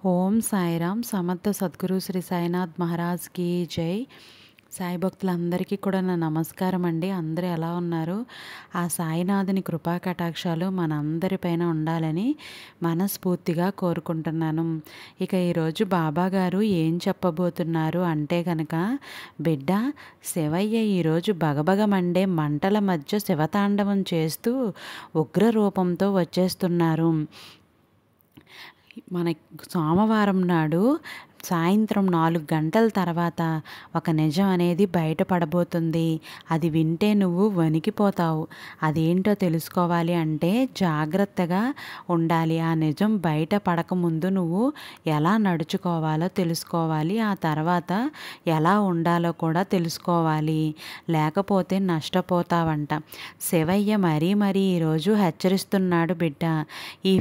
ఓం సాయిరామ్ సమర్థ సద్గురు శ్రీ సాయినాథ్ మహారాజ్కి జై. సాయి భక్తులందరికీ కూడా నా నమస్కారం అండి. అందరూ ఎలా ఉన్నారు? ఆ సాయినాథుని కృపా కటాక్షాలు మనందరిపైన ఉండాలని మనస్ఫూర్తిగా కోరుకుంటున్నాను. ఇక ఈరోజు బాబా గారు ఏం చెప్పబోతున్నారు అంటే కనుక, బిడ్డ, శివయ్య ఈరోజు బగబగమండే మంటల మధ్య శివతాండవం చేస్తూ ఉగ్ర రూపంతో వచ్చేస్తున్నారు. మన సోమవారం నాడు సాయంత్రం 4 గంటల తర్వాత ఒక నిజం అనేది బయటపడబోతుంది. అది వింటే నువ్వు వణికిపోతావు. అదేంటో తెలుసుకోవాలి అంటే జాగ్రత్తగా ఉండాలి. ఆ నిజం బయట పడకముందు నువ్వు ఎలా నడుచుకోవాలో తెలుసుకోవాలి. ఆ తర్వాత ఎలా ఉండాలో కూడా తెలుసుకోవాలి. లేకపోతే నష్టపోతావంట. శివయ్య మరీ ఈరోజు హెచ్చరిస్తున్నాడు. బిడ్డ, ఈ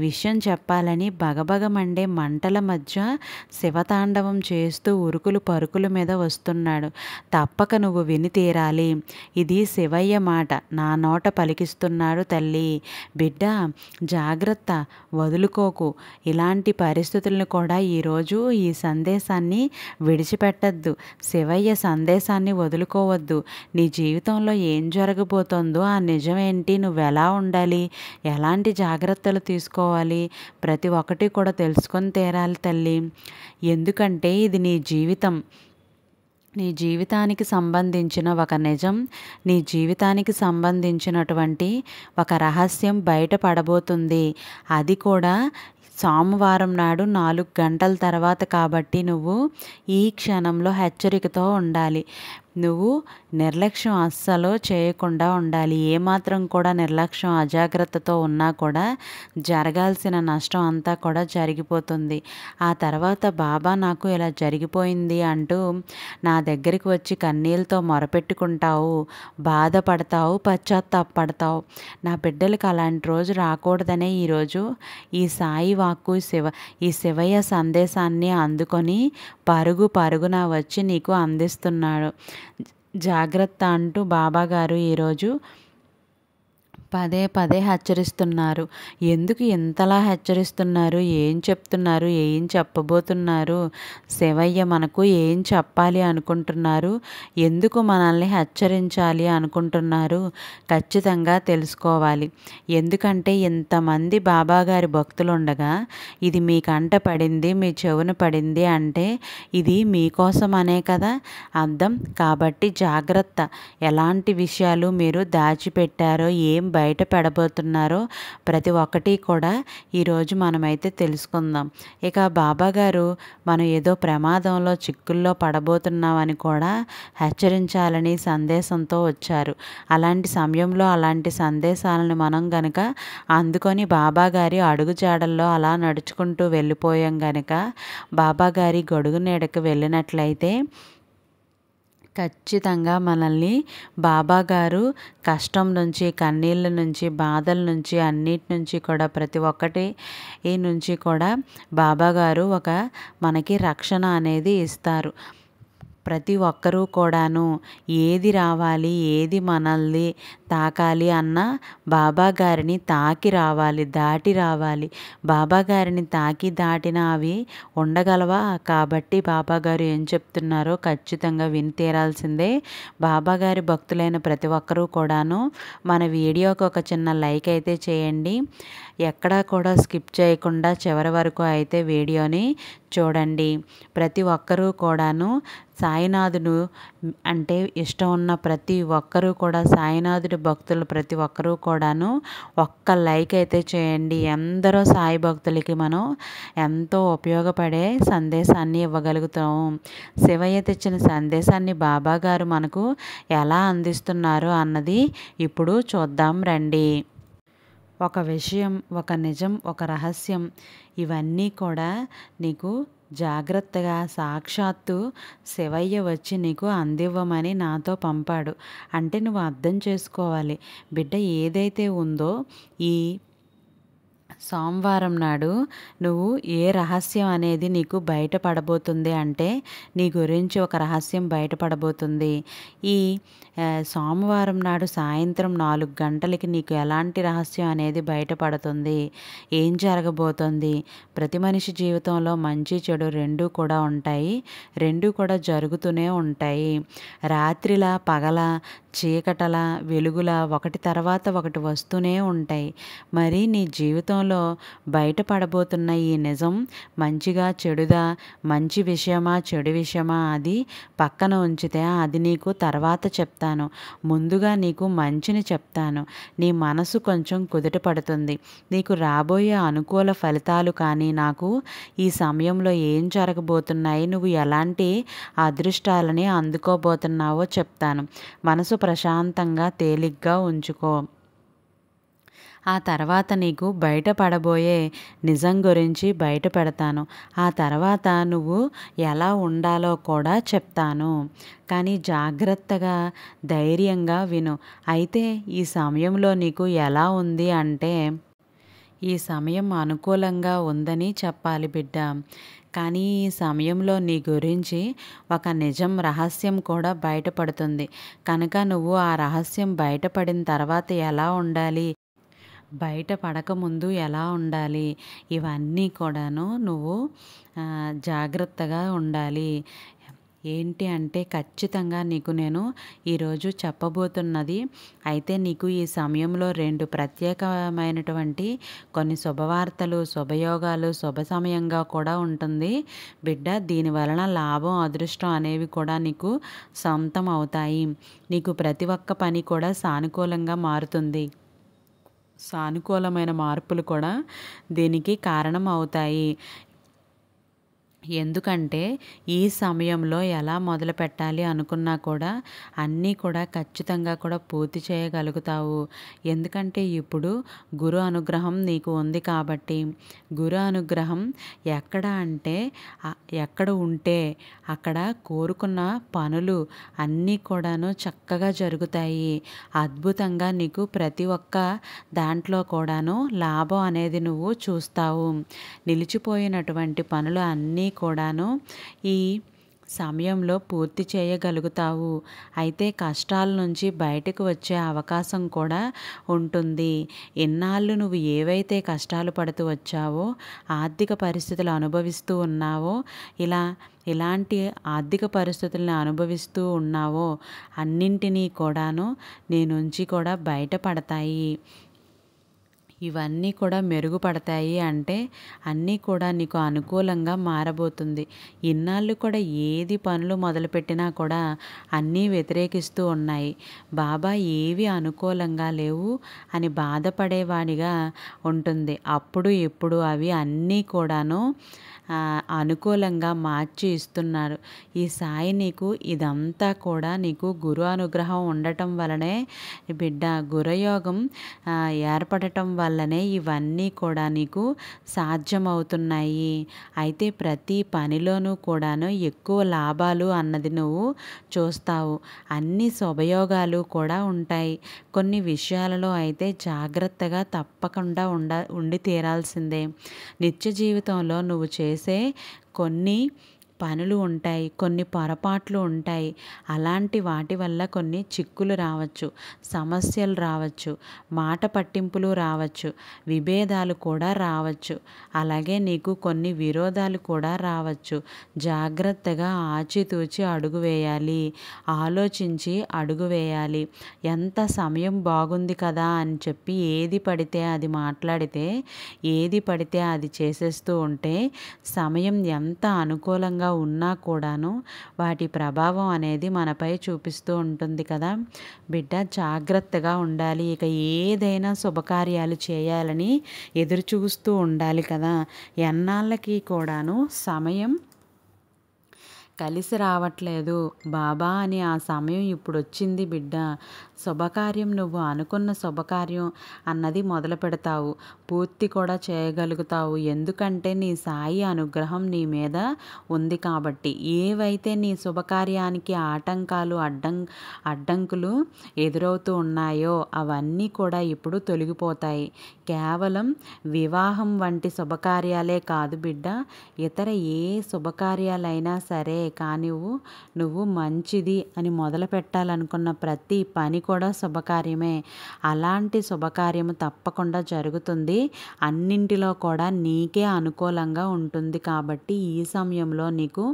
విషయం చెప్పాలని బగబగమండే మంటల మధ్య శివతాండవం చేస్తూ ఉరుకులు పరుకుల మీద వస్తున్నాడు. తప్పక నువ్వు విని తీరాలి. ఇది శివయ్య మాట, నా నోట పలికిస్తున్నాడు తల్లి. బిడ్డ, జాగ్రత్త, వదులుకోకు. ఇలాంటి పరిస్థితులను కూడా ఈరోజు ఈ సందేశాన్ని విడిచిపెట్టద్దు. శివయ్య సందేశాన్ని వదులుకోవద్దు. నీ జీవితంలో ఏం జరగబోతోందో ఆ నిజమేంటి, నువ్వెలా ఉండాలి, ఎలాంటి జాగ్రత్తలు తీసుకోవాలి, ప్రతి ఒక్కటి కూడా తెలుసుకొని తీరాలి తల్లి. ఎందుకంటే ఇది నీ జీవితం. నీ జీవితానికి సంబంధించిన ఒక నిజం, నీ జీవితానికి సంబంధించినటువంటి ఒక రహస్యం బయటపడబోతుంది. అది కూడా సోమవారం నాడు 4 గంటల తర్వాత కాబట్టి నువ్వు ఈ క్షణంలో హెచ్చరికతో ఉండాలి. నువ్వు నిర్లక్ష్యం అస్సలు చేయకుండా ఉండాలి. ఏమాత్రం కూడా నిర్లక్ష్యం అజాగ్రత్తతో ఉన్నా కూడా జరగాల్సిన నష్టం అంతా కూడా జరిగిపోతుంది. ఆ తర్వాత బాబా నాకు ఇలా జరిగిపోయింది అంటూ నా దగ్గరికి వచ్చి కన్నీళ్ళతో మొరపెట్టుకుంటావు, బాధపడతావు, పశ్చాత్తాపడతావు. నా బిడ్డలకు అలాంటి రోజు రాకూడదనే ఈరోజు ఈ సాయి వాక్కు ఈ శివయ్య సందేశాన్ని అందుకొని పరుగున వచ్చి నీకు అందిస్తున్నాడు. జాగ్రత్త అంటూ బాబాగారు ఈరోజు పదే హెచ్చరిస్తున్నారు. ఎందుకు ఇంతలా హెచ్చరిస్తున్నారు? ఏం చెప్తున్నారు? ఏం చెప్పబోతున్నారు? శివయ్య మనకు ఏం చెప్పాలి అనుకుంటున్నారు? ఎందుకు మనల్ని హెచ్చరించాలి అనుకుంటున్నారు? ఖచ్చితంగా తెలుసుకోవాలి. ఎందుకంటే ఇంతమంది బాబాగారి భక్తులు ఉండగా ఇది మీ కంట పడింది, మీ చెవున పడింది అంటే ఇది మీకోసం అనే కదా అర్థం. కాబట్టి జాగ్రత్త. ఎలాంటి విషయాలు మీరు దాచిపెట్టారో, ఏం బయట పెడబోతున్నారో ప్రతి ఒక్కటి కూడా ఈరోజు మనమైతే తెలుసుకుందాం. ఇక బాబాగారు మనం ఏదో ప్రమాదంలో చిక్కుల్లో పడబోతున్నామని కూడా హెచ్చరించాలని సందేశంతో వచ్చారు. అలాంటి సమయంలో అలాంటి సందేశాలను మనం గనక అందుకొని బాబాగారి అడుగుజాడల్లో అలా నడుచుకుంటూ వెళ్ళిపోయాం గనక, బాబాగారి గొడుగు నీడకు వెళ్ళినట్లయితే ఖచ్చితంగా మనల్ని బాబాగారు కష్టం నుంచి, కన్నీళ్ళ నుంచి, బాధల నుంచి, అన్నిటి నుంచి కూడా ప్రతి ఒక్కటి నుంచి కూడా బాబాగారు మనకి రక్షణ అనేది ఇస్తారు. ప్రతి ఒక్కరూ కూడాను ఏది రావాలి, ఏది మనల్ని తాకాలి అన్న బాబాగారిని తాకి రావాలి, దాటి రావాలి. బాబాగారిని తాకి దాటిన అవి ఉండగలవా? కాబట్టి బాబాగారు ఏం చెప్తున్నారో ఖచ్చితంగా విని తీరాల్సిందే. బాబాగారి భక్తులైన ప్రతి ఒక్కరూ కూడాను మన వీడియోకి ఒక చిన్న లైక్ అయితే చేయండి. ఎక్కడా కూడా స్కిప్ చేయకుండా చివరి వరకు అయితే వీడియోని చూడండి. ప్రతి ఒక్కరూ కూడాను సాయినాథుడు అంటే ఇష్టం ఉన్న ప్రతి ఒక్కరూ కూడా, సాయినాథుడి భక్తులు ప్రతి ఒక్కరూ కూడాను ఒక్క లైక్ అయితే చేయండి. ఎందరో సాయి భక్తులకి మనం ఎంతో ఉపయోగపడే సందేశాన్ని ఇవ్వగలుగుతాము. శివయ్య తెచ్చిన సందేశాన్ని బాబాగారు మనకు ఎలా అందిస్తున్నారు అన్నది ఇప్పుడు చూద్దాం రండి. ఒక విషయం, ఒక నిజం, ఒక రహస్యం, ఇవన్నీ కూడా నీకు జాగ్రత్తగా సాక్షాత్తు శివయ్య వచ్చి నీకు అందివ్వమని నాతో పంపాడు. అంటే నువ్వు అర్థం చేసుకోవాలి బిడ్డ, ఏదైతే ఉందో ఈ సోమవారం నాడు నువ్వు ఏ రహస్యం అనేది నీకు బయటపడబోతుంది అంటే నీ గురించి ఒక రహస్యం బయటపడబోతుంది. ఈ సోమవారం నాడు సాయంత్రం 4 గంటలకి నీకు ఎలాంటి రహస్యం అనేది బయటపడుతుంది, ఏం జరగబోతుంది. ప్రతి మనిషి జీవితంలో మంచి చెడు రెండూ కూడా ఉంటాయి, రెండూ కూడా జరుగుతూనే ఉంటాయి. రాత్రిలా పగల, చీకటల వెలుగుల ఒకటి తర్వాత ఒకటి వస్తూనే ఉంటాయి. మరి నీ జీవితంలో బయటపడబోతున్న ఈ నిజం మంచిగా చెడుదా, మంచి విషయమా చెడు విషయమా అది పక్కన ఉంచితే అది నీకు తర్వాత చెప్తాను. ముందుగా నీకు మంచిని చెప్తాను. నీ మనసు కొంచెం కుదుట పడుతుంది. నీకు రాబోయే అనుకూల ఫలితాలు కానీ, నాకు ఈ సమయంలో ఏం జరగబోతున్నాయి, నువ్వు ఎలాంటి అదృష్టాలని అందుకోబోతున్నావో చెప్తాను. మనసు ప్రశాంతంగా తేలిగ్గా ఉంచుకో. ఆ తర్వాత నీకు బయటపడబోయే నిజం గురించి బయట పెడతాను. ఆ తర్వాత నువ్వు ఎలా ఉండాలో కూడా చెప్తాను. కానీ జాగ్రత్తగా, ధైర్యంగా విను. అయితే ఈ సమయంలో నీకు ఎలా ఉంది అంటే, ఈ సమయం అనుకూలంగా ఉందని చెప్పాలి బిడ్డ. కానీ ఈ సమయంలో నీ గురించి ఒక నిజం, రహస్యం కూడా బయటపడుతుంది. కనుక నువ్వు ఆ రహస్యం బయటపడిన తర్వాత ఎలా ఉండాలి, బయట పడకముందు ఎలా ఉండాలి, ఇవన్నీ కూడాను నువ్వు జాగ్రత్తగా ఉండాలి. ఏంటి అంటే ఖచ్చితంగా నీకు నేను ఈరోజు చెప్పబోతున్నది అయితే నీకు ఈ సమయంలో 2 ప్రత్యేకమైనటువంటి కొన్ని శుభవార్తలు, శుభయోగాలు, శుభ సమయంగా కూడా ఉంటుంది బిడ్డ. దీని వలన లాభం, అదృష్టం అనేవి కూడా నీకు సొంతం అవుతాయి. నీకు ప్రతి ఒక్క పని కూడా సానుకూలంగా మారుతుంది. సానుకూలమైన మార్పులు కూడా దీనికి కారణం అవుతాయి. ఎందుకంటే ఈ సమయంలో ఎలా మొదలు పెట్టాలి అనుకున్నా కూడా అన్నీ కూడా ఖచ్చితంగా కూడా పూర్తి చేయగలుగుతావు. ఎందుకంటే ఇప్పుడు గురు అనుగ్రహం నీకు ఉంది కాబట్టి. గురు అనుగ్రహం ఎక్కడ అంటే ఎక్కడ ఉంటే అక్కడ కోరుకున్న పనులు అన్నీ కూడాను చక్కగా జరుగుతాయి. అద్భుతంగా నీకు ప్రతి ఒక్క దాంట్లో కూడాను లాభం అనేది నువ్వు చూస్తావు. నిలిచిపోయినటువంటి పనులు అన్నీ కూడాను ఈ సమయంలో పూర్తి చేయగలుగుతావు. అయితే కష్టాల నుంచి బయటకు వచ్చే అవకాశం కూడా ఉంటుంది. ఇన్నాళ్ళు నువ్వు ఏవైతే కష్టాలు పడుతూ వచ్చావో, ఆర్థిక పరిస్థితులు అనుభవిస్తూ ఉన్నావో, ఇలాంటి ఆర్థిక పరిస్థితులను అనుభవిస్తూ ఉన్నావో అన్నింటినీ కూడాను నీ నుంచి కూడా బయటపడతాయి. ఇవన్నీ కూడా మెరుగుపడతాయి అంటే అన్నీ కూడా నీకు అనుకూలంగా మారబోతుంది. ఇన్నాళ్ళు కూడా ఏది పనులు మొదలుపెట్టినా కూడా అన్నీ వ్యతిరేకిస్తూ ఉన్నాయి. బాబా ఏవి అనుకూలంగా లేవు అని బాధపడేవాడిగా ఉంటుంది. అప్పుడు ఇప్పుడు అవి అన్నీ కూడాను అనుకూలంగా మార్చి ఇస్తున్నారు. ఈ సాయి నీకు ఇదంతా కూడా నీకు గురు అనుగ్రహం ఉండటం వలనే బిడ్డ, గురుయోగం ఏర్పడటం వల్లనే ఇవన్నీ కూడా నీకు సాధ్యమవుతున్నాయి. అయితే ప్రతి పనిలోనూ కూడాను ఎక్కువ లాభాలు అన్నది నువ్వు చూస్తావు. అన్ని శుభయోగాలు కూడా ఉంటాయి. కొన్ని విషయాలలో అయితే జాగ్రత్తగా తప్పకుండా ఉండి తీరాల్సిందే. నిత్య జీవితంలో నువ్వు చేసే కొన్ని పనులు ఉంటాయి, కొన్ని పొరపాట్లు ఉంటాయి. అలాంటి వాటి వల్ల కొన్ని చిక్కులు రావచ్చు, సమస్యలు రావచ్చు, మాట పట్టింపులు రావచ్చు, విభేదాలు కూడా రావచ్చు. అలాగే నీకు కొన్ని విరోధాలు కూడా రావచ్చు. జాగ్రత్తగా ఆచితూచి అడుగు వేయాలి, ఆలోచించి అడుగు వేయాలి. ఎంత సమయం బాగుంది కదా అని చెప్పి ఏది పడితే అది మాట్లాడితే, ఏది పడితే అది చేసేస్తూ ఉంటే సమయం ఎంత అనుకూలంగా ఉన్నా కూడాను వాటి ప్రభావం అనేది మనపై చూపిస్తూ ఉంటుంది కదా బిడ్డ. జాగ్రత్తగా ఉండాలి. ఇక ఏదైనా శుభకార్యాలు చేయాలని ఎదురు చూస్తూ ఉండాలి కదా. ఎన్నాళ్ళకి కూడాను సమయం కలిసి రావట్లేదు బాబా అని ఆ సమయం ఇప్పుడు వచ్చింది బిడ్డ. శుభకార్యం నువ్వు అనుకున్న శుభకార్యం అన్నది మొదలు పెడతావు, పూర్తి కూడా చేయగలుగుతావు. ఎందుకంటే నీ సాయి అనుగ్రహం నీ మీద ఉంది కాబట్టి. ఏవైతే నీ శుభకార్యానికి ఆటంకాలు అడ్డంకులు ఎదురవుతూ ఉన్నాయో అవన్నీ కూడా ఇప్పుడు తొలగిపోతాయి. కేవలం వివాహం వంటి శుభకార్యాలే కాదు బిడ్డ, ఇతర ఏ శుభకార్యాలైనా సరే కానీ నువ్వు మంచిది అని మొదలు పెట్టాలనుకున్న ప్రతి పని కూడా శుభకార్యమే. అలాంటి శుభకార్యము తప్పకుండా జరుగుతుంది. అన్నింటిలో కూడా నీకే అనుకూలంగా ఉంటుంది కాబట్టి ఈ సమయంలో నీకు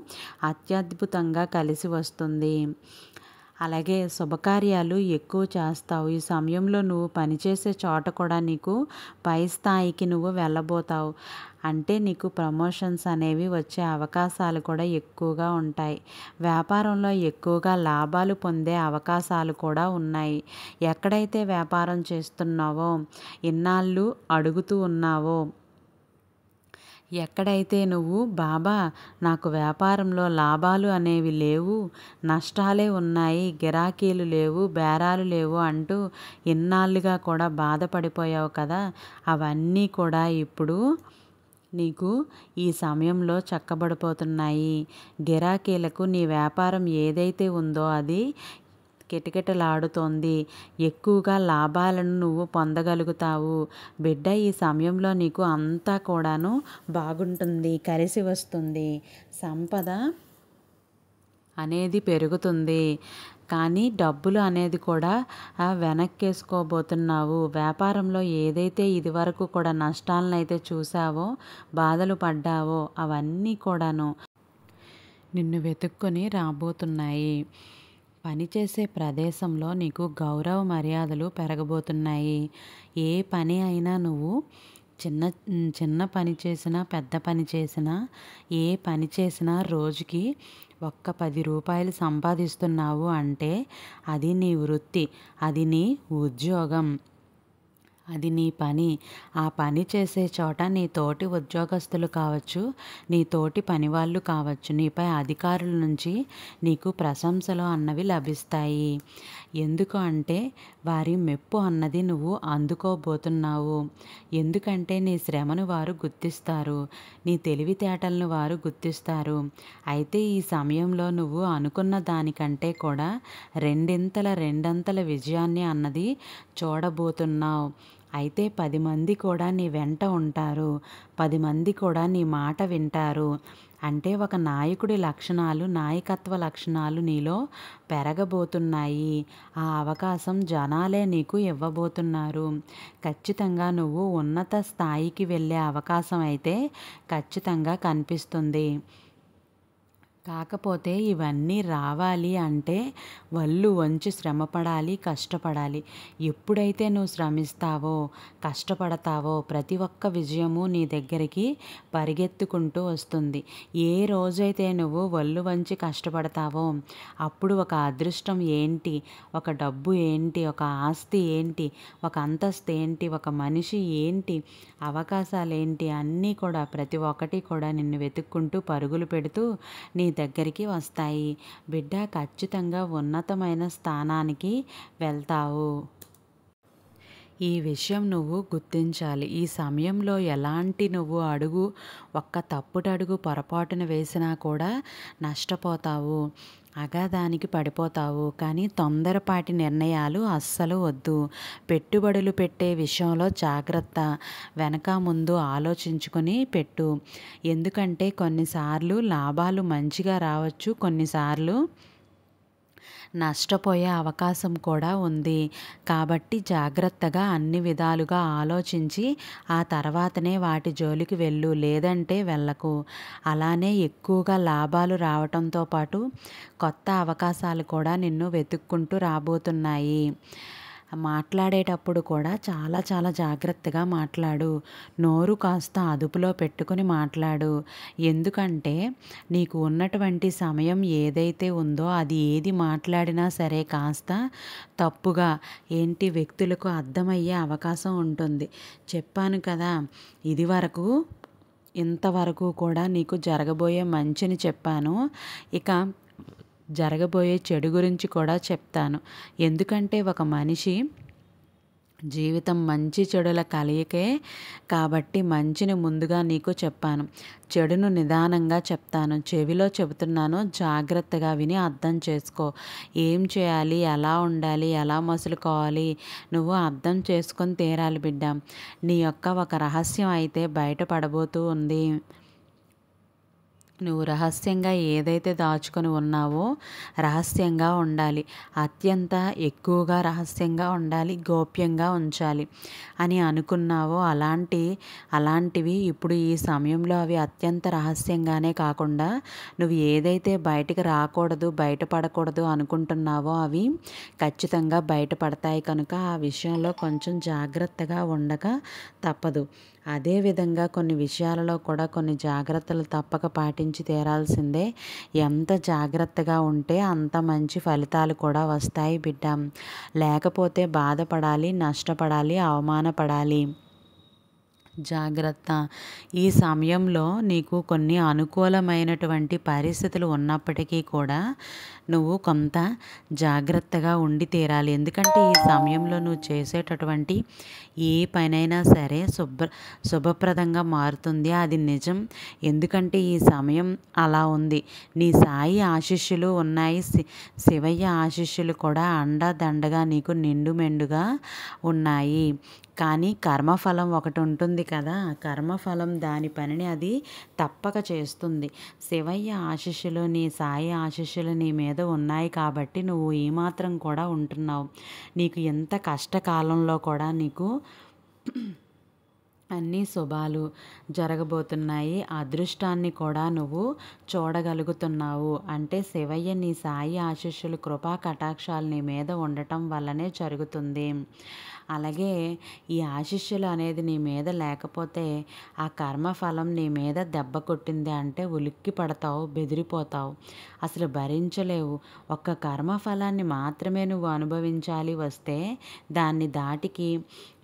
అత్యద్భుతంగా కలిసి వస్తుంది. అలాగే శుభకార్యాలు ఎక్కువ చేస్తావు. ఈ సమయంలో నువ్వు పనిచేసే చోట కూడా నీకు పై స్థాయికి నువ్వు వెళ్ళబోతావు. అంటే నీకు ప్రమోషన్స్ అనేవి వచ్చే అవకాశాలు కూడా ఎక్కువగా ఉంటాయి. వ్యాపారంలో ఎక్కువగా లాభాలు పొందే అవకాశాలు కూడా ఉన్నాయి. ఎక్కడైతే వ్యాపారం చేస్తున్నావో, ఇన్నాళ్ళు అడుగుతూ ఉన్నావో, ఎక్కడైతే నువ్వు బాబా నాకు వ్యాపారంలో లాభాలు అనేవి లేవు, నష్టాలే ఉన్నాయి, గిరాకీలు లేవు, బేరాలు లేవు అంటూ ఇన్నాళ్ళుగా కూడా బాధపడిపోయావు కదా, అవన్నీ కూడా ఇప్పుడు నీకు ఈ సమయంలో చక్కబడిపోతున్నాయి. గిరాకీలకు నీ వ్యాపారం ఏదైతే ఉందో అది కిటకిటలాడుతోంది. ఎక్కువగా లాభాలను నువ్వు పొందగలుగుతావు. బిడ్డ ఈ సమయంలో నీకు అంతా కూడాను బాగుంటుంది, కలిసి వస్తుంది. సంపద అనేది పెరుగుతుంది. కానీ డబ్బులు అనేది కూడా వెనక్కేసుకోబోతున్నావు. వ్యాపారంలో ఏదైతే ఇదివరకు కూడా నష్టాలను అయితే చూసావో, బాధలు పడ్డావో అవన్నీ కూడాను నిన్ను వెతుక్కొని రాబోతున్నాయి. పనిచేసే ప్రదేశంలో నీకు గౌరవ మర్యాదలు పెరగబోతున్నాయి. ఏ పని అయినా నువ్వు చిన్న పని చేసినా, పెద్ద పని చేసినా, ఏ పని చేసినా రోజుకి ఒక్క 10 రూపాయలు సంపాదిస్తున్నావు అంటే అది నీ వృత్తి, అది నీ ఉద్యోగం, అది నీ పని. ఆ పని చేసే చోట నీ తోటి ఉద్యోగస్తులు కావచ్చు, నీ తోటి పనివాళ్ళు కావచ్చు, నీపై అధికారుల నుంచి నీకు ప్రశంసలు అన్నవి లభిస్తాయి. ఎందుకు అంటే వారి మెప్పు అన్నది నువ్వు అందుకోబోతున్నావు. ఎందుకంటే నీ శ్రమను వారు గుర్తిస్తారు, నీ తెలివితేటలను వారు గుర్తిస్తారు. అయితే ఈ సమయంలో నువ్వు అనుకున్న దానికంటే కూడా రెండంతల విజయాన్ని అన్నది చూడబోతున్నావు. అయితే 10 మంది కూడా నీ వెంట ఉంటారు, 10 మంది కూడా నీ మాట వింటారు. అంటే ఒక నాయకుడి లక్షణాలు, నాయకత్వ లక్షణాలు నీలో పెరగబోతున్నాయి. ఆ అవకాశం జనాలే నీకు ఇవ్వబోతున్నారు. ఖచ్చితంగా నువ్వు ఉన్నత స్థాయికి వెళ్ళే అవకాశం అయితే ఖచ్చితంగా కనిపిస్తుంది. కాకపోతే ఇవన్నీ రావాలి అంటే వళ్ళు వంచి శ్రమపడాలి, కష్టపడాలి. ఎప్పుడైతే నువ్వు శ్రమిస్తావో, కష్టపడతావో ప్రతి ఒక్క విజయము నీ దగ్గరికి పరిగెత్తుకుంటూ వస్తుంది. ఏ రోజైతే నువ్వు వళ్ళు వంచి కష్టపడతావో అప్పుడు ఒక అదృష్టం ఏంటి, ఒక డబ్బు ఏంటి, ఒక ఆస్తి ఏంటి, ఒక అంతస్తు ఏంటి, ఒక మనిషి ఏంటి, అవకాశాలు ఏంటి అన్నీ కూడా ప్రతి ఒక్కటి కూడా నిన్ను వెతుక్కుంటూ పరుగులు పెడుతూ నీ దగ్గరికి వస్తాయి. బిడ్డ ఖచ్చితంగా ఉన్నతమైన స్థానానికి వెళ్తావు. ఈ విషయం నువ్వు గుర్తించాలి. ఈ సమయంలో ఎలాంటి నువ్వు ఒక్క తప్పుటడుగు పొరపాటున వేసినా కూడా నష్టపోతావు, అగాధానికి పడిపోతావు. కానీ తొందరపాటి నిర్ణయాలు అస్సలు వద్దు. పెట్టుబడులు పెట్టే విషయంలో జాగ్రత్త, వెనక ముందు ఆలోచించుకొని పెట్టు. ఎందుకంటే కొన్నిసార్లు లాభాలు మంచిగా రావచ్చు, కొన్నిసార్లు నష్టపోయే అవకాశం కూడా ఉంది. కాబట్టి జాగ్రత్తగా అన్ని విధాలుగా ఆలోచించి ఆ తర్వాతనే వాటి జోలికి వెళ్ళు, లేదంటే వెళ్ళకు. అలానే ఎక్కువగా లాభాలు రావటంతో పాటు కొత్త అవకాశాలు కూడా నిన్ను వెతుక్కుంటూ రాబోతున్నాయి. మాట్లాడేటప్పుడు కూడా చాలా చాలా జాగ్రత్తగా మాట్లాడు. నోరు కాస్త అదుపులో పెట్టుకుని మాట్లాడు. ఎందుకంటే నీకు ఉన్నటువంటి సమయం ఏదైతే ఉందో అది ఏది మాట్లాడినా సరే కాస్త తప్పుగా వ్యక్తులకు అర్థమయ్యే అవకాశం ఉంటుంది. చెప్పాను కదా, ఇంతవరకు కూడా నీకు జరగబోయే మంచిని చెప్పాను. ఇక జరగబోయే చెడు గురించి కూడా చెప్తాను. ఎందుకంటే ఒక మనిషి జీవితం మంచి చెడుల కలయికే కాబట్టి మంచిని ముందుగా నీకు చెప్పాను. చెడును నిదానంగా చెప్తాను. చెవిలో చెబుతున్నాను, జాగ్రత్తగా విని అర్థం చేసుకో. ఏం చేయాలి, ఎలా ఉండాలి, ఎలా మసులుకోవాలి నువ్వు అర్థం చేసుకొని తీరాలి బిడ్డ. నీ యొక్క ఒక రహస్యం అయితే బయటపడబోతూ ఉంది. నువ్వు రహస్యంగా ఏదైతే దాచుకొని ఉన్నావో రహస్యంగా ఉండాలి. అత్యంత ఎక్కువగా రహస్యంగా ఉండాలి, గోప్యంగా ఉంచాలి అని అనుకున్నావో అలాంటివి ఇప్పుడు ఈ సమయంలో అవి అత్యంత రహస్యంగానే కాకుండా నువ్వు ఏదైతే బయటికి రాకూడదు, బయటపడకూడదు అనుకుంటున్నావో అవి ఖచ్చితంగా బయటపడతాయి. కనుక ఆ విషయంలో కొంచెం జాగ్రత్తగా ఉండక తప్పదు. అదేవిధంగా కొన్ని విషయాలలో కూడా కొన్ని జాగ్రత్తలు తప్పక పాటించి తీరాల్సిందే. ఎంత జాగ్రత్తగా ఉంటే అంత మంచి ఫలితాలు కూడా వస్తాయి బిడ్డ. లేకపోతే బాధపడాలి, నష్టపడాలి, అవమానపడాలి. జాగ్రత్త. ఈ సమయంలో నీకు కొన్ని అనుకూలమైనటువంటి పరిస్థితులు ఉన్నప్పటికీ కూడా నువ్వు కొంత జాగ్రత్తగా ఉండి తీరాలి. ఎందుకంటే ఈ సమయంలో నువ్వు చేసేటటువంటి ఏ పనైనా సరే శుభప్రదంగా మారుతుంది. అది నిజం. ఎందుకంటే ఈ సమయం అలా ఉంది. నీ సాయి ఆశీస్సులు ఉన్నాయి. శివయ్య ఆశీస్సులు కూడా అండదండగా నీకు నిండు మెండుగా ఉన్నాయి. కానీ కర్మఫలం ఒకటి ఉంటుంది కదా, కర్మఫలం దాని పనిని అది తప్పక చేస్తుంది. శివయ్య ఆశీస్సులు, నీ సాయి ఆశీస్సులు నీ మీద ఉన్నాయి కాబట్టి నువ్వు ఏమాత్రం కూడా ఉంటున్నావు. నీకు ఎంత కష్టకాలంలో కూడా నీకు అన్నీ శుభాలు జరగబోతున్నాయి. అదృష్టాన్ని కూడా నువ్వు చూడగలుగుతున్నావు. అంటే శివయ్య నీ సాయి ఆశీస్సులు, కృపా కటాక్షాలు నీ మీద ఉండటం వల్లనే జరుగుతుంది. అలాగే ఈ ఆశీస్సులు అనేది నీ మీద లేకపోతే ఆ కర్మఫలం నీ మీద దెబ్బ కొట్టింది అంటే ఉలిక్కి పడతావు, బెదిరిపోతావు, అసలు భరించలేవు. ఒక్క కర్మఫలాన్ని మాత్రమే నువ్వు అనుభవించాలి వస్తే దాన్ని దాటికి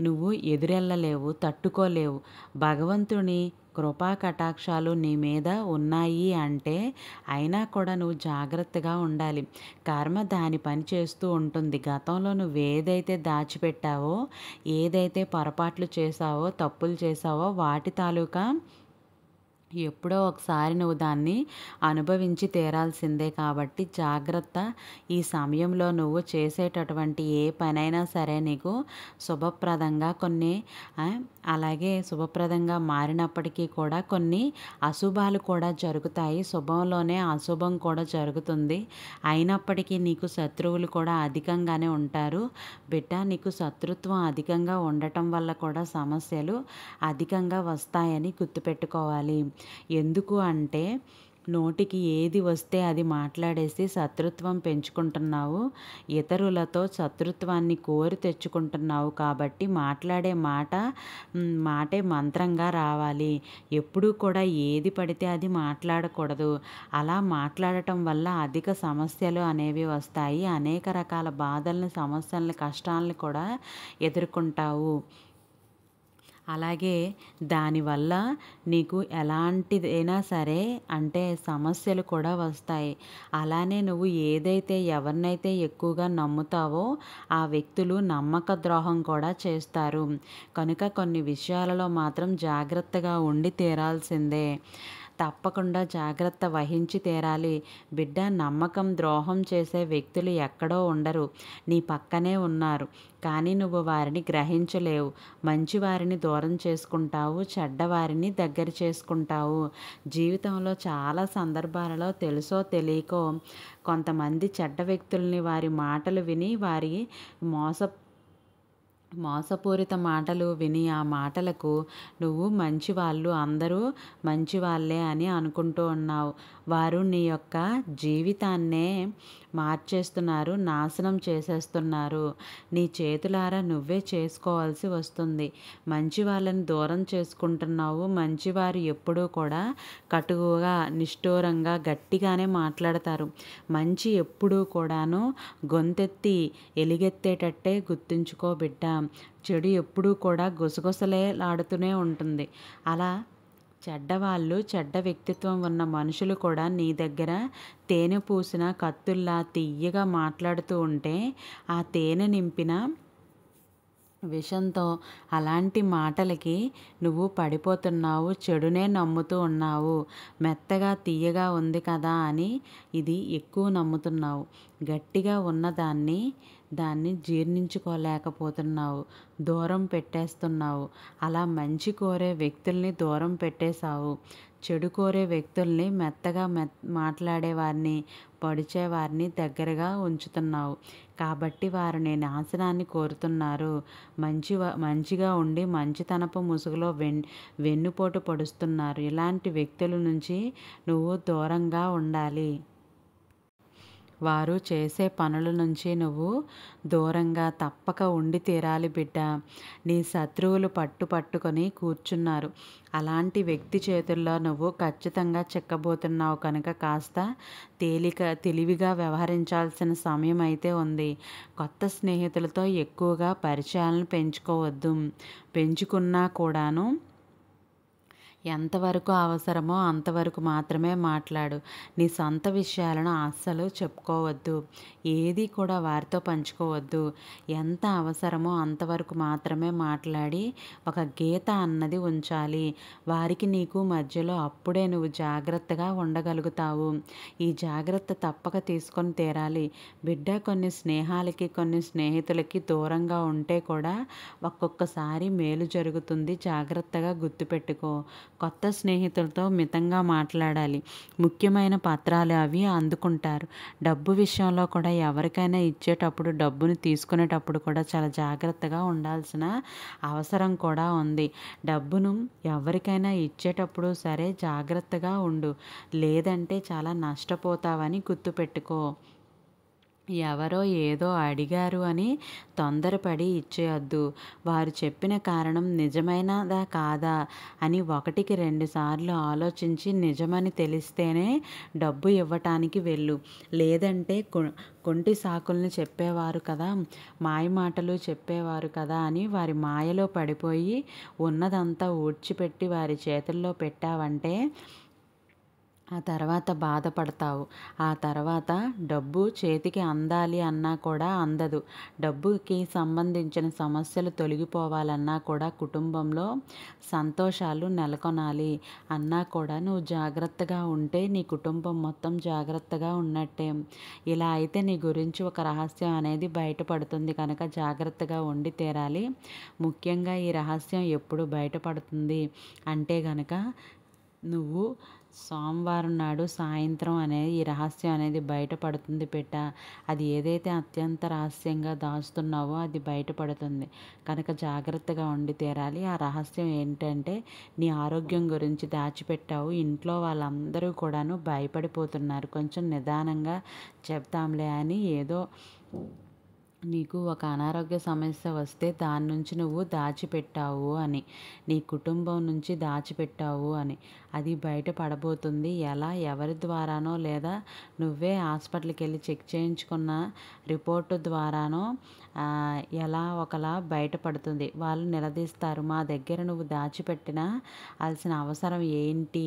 నువ్వు ఎదురెళ్ళలేవు, తట్టుకోలేవు. భగవంతుని కృపా కటాక్షాలు నీ మీద ఉన్నాయి అంటే అయినా కూడా నువ్వు జాగ్రత్తగా ఉండాలి. కర్మ దాని పని చేస్తూ ఉంటుంది. గతంలో నువ్వు ఏదైతే దాచిపెట్టావో, ఏదైతే పొరపాట్లు చేశావో, తప్పులు చేశావో వాటి తాలూకా ఎప్పుడో ఒకసారి నువ్వు దాన్ని అనుభవించి తీరాల్సిందే. కాబట్టి జాగ్రత్త. ఈ సమయంలో నువ్వు చేసేటటువంటి ఏ పనైనా సరే నీకు శుభప్రదంగా అలాగే శుభప్రదంగా మారినప్పటికీ కూడా కొన్ని అశుభాలు కూడా జరుగుతాయి. శుభంలోనే అశుభం కూడా జరుగుతుంది. అయినప్పటికీ నీకు శత్రువులు కూడా అధికంగానే ఉంటారు బిడ్డ. నీకు శత్రుత్వం అధికంగా ఉండటం వల్ల కూడా సమస్యలు అధికంగా వస్తాయని గుర్తుపెట్టుకోవాలి. ఎందుకు అంటే నోటికి ఏది వస్తే అది మాట్లాడేసి శత్రుత్వం పెంచుకుంటున్నావు. ఇతరులతో శత్రుత్వాన్ని కోరి తెచ్చుకుంటున్నావు. కాబట్టి మాట్లాడే మాటే మంత్రంగా రావాలి. ఎప్పుడూ కూడా ఏది పడితే అది మాట్లాడకూడదు. అలా మాట్లాడటం వల్ల అధిక సమస్యలు అనేవి వస్తాయి. అనేక రకాల బాధల్ని, సమస్యల్ని, కష్టాలను కూడా ఎదుర్కొంటావు. అలాగే దానివల్ల నీకు ఎలాంటిదైనా సరే అంటే సమస్యలు కూడా వస్తాయి. అలానే నువ్వు ఎవరినైతే ఎక్కువగా నమ్ముతావో ఆ వ్యక్తులు నమ్మక ద్రోహం కూడా చేస్తారు. కనుక కొన్ని విషయాలలో మాత్రం జాగ్రత్తగా ఉండి తీరాల్సిందే. తప్పకుండా జాగ్రత్త వహించి తీరాలి బిడ్డ. నమ్మకం ద్రోహం చేసే వ్యక్తులు ఎక్కడో ఉండరు, నీ పక్కనే ఉన్నారు. కానీ నువ్వు వారిని గ్రహించలేవు. మంచివారిని దూరం చేసుకుంటావు, చెడ్డవారిని దగ్గర చేసుకుంటావు. జీవితంలో చాలా సందర్భాలలో తెలుసో తెలియకో కొంతమంది చెడ్డ వ్యక్తుల్ని వారి మాటలు విని వారి మోసపూరిత మాటలు విని ఆ మాటలకు నువ్వు మంచివాళ్ళు, అందరూ మంచివాళ్ళే అని అనుకుంటూ ఉన్నావు. వారు నీ యొక్క జీవితాన్నే మార్చేస్తున్నారు, నాశనం చేసేస్తున్నారు. నీ చేతులారా నువ్వే చేసుకోవాల్సి వస్తుంది. మంచి వాళ్ళని దూరం చేసుకుంటున్నావు. మంచివారు ఎప్పుడూ కూడా కటువుగా, నిష్ఠూరంగా, గట్టిగానే మాట్లాడతారు. మంచి ఎప్పుడూ కూడాను గొంతెత్తి ఎలుగెత్తేటట్టే గుర్తుంచుకో బిడ్డ. చెడు ఎప్పుడూ కూడా గుసగుసలాడుతూనే ఉంటుంది. అలా చెడ్డవాళ్ళు, చెడ్డ వ్యక్తిత్వం ఉన్న మనుషులు కూడా నీ దగ్గర తేనె పూసిన కత్తుల్లా తియ్యగా మాట్లాడుతూ ఉంటే, ఆ తేనె నింపిన విషంతో అలాంటి మాటలకి నువ్వు పడిపోతున్నావు, చెడునే నమ్ముతూ ఉన్నావు. మెత్తగా తియ్యగా ఉంది కదా అని ఇది ఎక్కువ నమ్ముతున్నావు. గట్టిగా దాన్ని జీర్ణించుకోలేకపోతున్నావు. దూరం పెట్టేస్తున్నావు. అలా మంచి కోరే వ్యక్తుల్ని దూరం పెట్టేశావు. చెడు కోరే వ్యక్తుల్ని మెత్తగా మాట్లాడేవారిని, పొడిచేవారిని దగ్గరగా ఉంచుతున్నావు. కాబట్టి వారు నీ నాశనాన్ని కోరుతున్నారు. మంచిగా ఉండి మంచితనపు ముసుగులో వెన్నుపోటు పొడుస్తున్నారు. ఇలాంటి వ్యక్తుల నుంచి నువ్వు దూరంగా ఉండాలి. వారు చేసే పనుల నుంచి నువ్వు దూరంగా తప్పక ఉండి తీరాలి బిడ్డ. నీ శత్రువులు పట్టుకొని కూర్చున్నారు. అలాంటి వ్యక్తి చేతుల్లో నువ్వు ఖచ్చితంగా చిక్కబోతున్నావు కనుక కాస్త తెలివిగా వ్యవహరించాల్సిన సమయం అయితే ఉంది. కొత్త స్నేహితులతో ఎక్కువగా పరిచయాలను పెంచుకున్నా కూడాను ఎంతవరకు అవసరమో అంతవరకు మాత్రమే మాట్లాడు. నీ సొంత విషయాలను అస్సలు చెప్పుకోవద్దు. ఏది కూడా వారితో పంచుకోవద్దు. ఎంత అవసరమో అంతవరకు మాత్రమే మాట్లాడి ఒక గీత అన్నది ఉంచాలి. వారికి నీకు మధ్యలో అప్పుడే నువ్వు జాగ్రత్తగా ఉండగలుగుతావు. ఈ జాగ్రత్త తప్పక తీసుకొని తీరాలి బిడ్డ. కొన్ని స్నేహాలకి, కొన్ని స్నేహితులకి దూరంగా ఉంటే కూడా ఒక్కొక్కసారి మేలు జరుగుతుంది. జాగ్రత్తగా గుర్తుపెట్టుకో. కొత్త స్నేహితులతో మితంగా మాట్లాడాలి. ముఖ్యమైన పత్రాలు అవి అందుకుంటారు. డబ్బు విషయంలో కూడా ఎవరికైనా ఇచ్చేటప్పుడు, డబ్బును తీసుకునేటప్పుడు కూడా చాలా జాగ్రత్తగా ఉండాల్సిన అవసరం కూడా ఉంది. డబ్బును ఎవరికైనా ఇచ్చేటప్పుడు సరే జాగ్రత్తగా ఉండు. లేదంటే చాలా నష్టపోతావని గుర్తుపెట్టుకో. ఎవరో ఏదో అడిగారు అని తొందరపడి ఇచ్చేయొద్దు. వారు చెప్పిన కారణం నిజమైనదా కాదా అని 1కి 2 సార్లు ఆలోచించి నిజమని తెలిస్తేనే డబ్బు ఇవ్వటానికి వెళ్ళు. లేదంటే కొంటి సాకుల్ని చెప్పేవారు కదా, మాయమాటలు చెప్పేవారు కదా అని వారి మాయలో పడిపోయి ఉన్నదంతా ఊడ్చిపెట్టి వారి చేతుల్లో పెట్టావంటే ఆ తర్వాత బాధపడతావు. ఆ తర్వాత డబ్బు చేతికి అందాలి అన్నా కూడా అందదు. డబ్బుకి సంబంధించిన సమస్యలు తొలగిపోవాలన్నా కూడా, కుటుంబంలో సంతోషాలు నెలకొనాలి అన్నా కూడా నువ్వు జాగ్రత్తగా ఉంటే నీ కుటుంబం మొత్తం జాగ్రత్తగా ఉన్నట్టే. ఇలా అయితే నీ గురించి ఒక రహస్యం అనేది బయటపడుతుంది కనుక జాగ్రత్తగా ఉండి తీరాలి. ముఖ్యంగా ఈ రహస్యం ఎప్పుడు బయటపడుతుంది అంటే గనక నువ్వు సోమవారం నాడు సాయంత్రం ఈ రహస్యం అనేది బయటపడుతుంది బిడ్డ. అది ఏదైతే అత్యంత రహస్యంగా దాస్తున్నావో అది బయటపడుతుంది కనుక జాగ్రత్తగా ఉండి తీరాలి. ఆ రహస్యం ఏంటంటే నీ ఆరోగ్యం గురించి దాచిపెట్టావు. ఇంట్లో వాళ్ళందరూ కూడాను భయపడిపోతున్నారు. కొంచెం నిదానంగా చెప్తాంలే అని ఏదో నీకు ఒక అనారోగ్య సమస్య వస్తే దాని నుంచి నువ్వు దాచిపెట్టావు అని, నీ కుటుంబం నుంచి దాచిపెట్టావు అని అది బయటపడబోతుంది. ఎలా, ఎవరి ద్వారానో లేదా నువ్వే హాస్పిటల్కి వెళ్ళి చెక్ చేయించుకున్న రిపోర్టు ద్వారానో ఎలా ఒకలా బయటపడుతుంది. వాళ్ళు నిలదీస్తారు, మా దగ్గర నువ్వు దాచిపెట్టిన అలసిన అవసరం ఏంటి,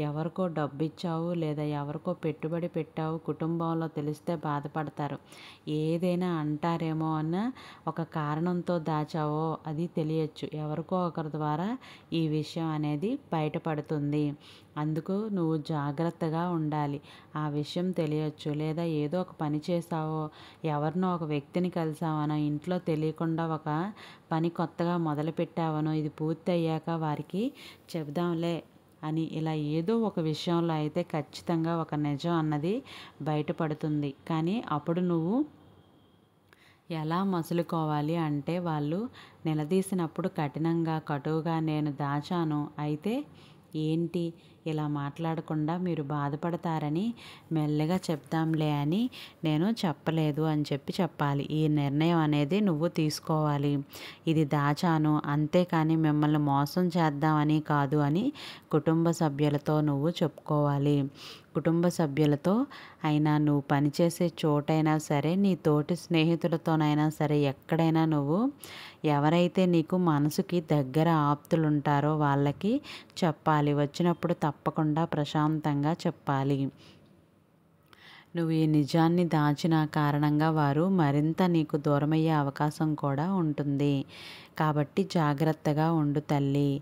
ఎవరికో డబ్బు ఇచ్చావు లేదా ఎవరికో పెట్టుబడి పెట్టావు, కుటుంబంలో తెలిస్తే బాధపడతారు. ఏదైనా అంటారేమో అన్న ఒక కారణంతో దాచావో అది తెలియచ్చు. ఎవరికో ఒకరి ద్వారా ఈ విషయం అనేది బయటపడుతుంది. అందుకు నువ్వు జాగ్రత్తగా ఉండాలి. ఆ విషయం తెలియచ్చు. లేదా ఏదో ఒక పని చేసావో, ఎవరినో ఒక వ్యక్తిని కలిసావనో, ఇంట్లో తెలియకుండా ఒక పని కొత్తగా మొదలుపెట్టావనో, ఇది పూర్తి అయ్యాక వారికి చెబుదాంలే అని ఇలా ఏదో ఒక విషయంలో అయితే ఖచ్చితంగా ఒక నిజం అన్నది బయటపడుతుంది. కానీ అప్పుడు నువ్వు ఎలా మసులుకోవాలి అంటే వాళ్ళు నిలదీసినప్పుడు కఠినంగా, కటువుగా నేను దాచాను, అయితే ఏంటి ఇలా మాట్లాడకుండా మీరు బాధపడతారని మెల్లగా చెప్తాంలే అని నేను చెప్పలేదు అని చెప్పాలి. ఈ నిర్ణయం అనేది నువ్వు తీసుకోవాలి. ఇది దాచాను, అంతేకాని మిమ్మల్ని మోసం చేద్దామని కాదు అని కుటుంబ సభ్యులతో నువ్వు చెప్పుకోవాలి. కుటుంబ సభ్యులతో అయినా, నువ్వు పనిచేసే చోటైనా సరే, నీ తోటి స్నేహితులతోనైనా సరే, ఎక్కడైనా నువ్వు ఎవరైతే నీకు మనసుకి దగ్గర ఆప్తులు ఉంటారో వాళ్ళకి చెప్పాలి. చెప్పాలి. వచ్చినప్పుడు తప్పకుండా ప్రశాంతంగా చెప్పాలి. నువ్వు ఈ నిజాన్ని దాచిన కారణంగా వారు మరింత నీకు దూరమయ్యే అవకాశం కూడా ఉంటుంది. కాబట్టి జాగ్రత్తగా ఉండు తల్లి.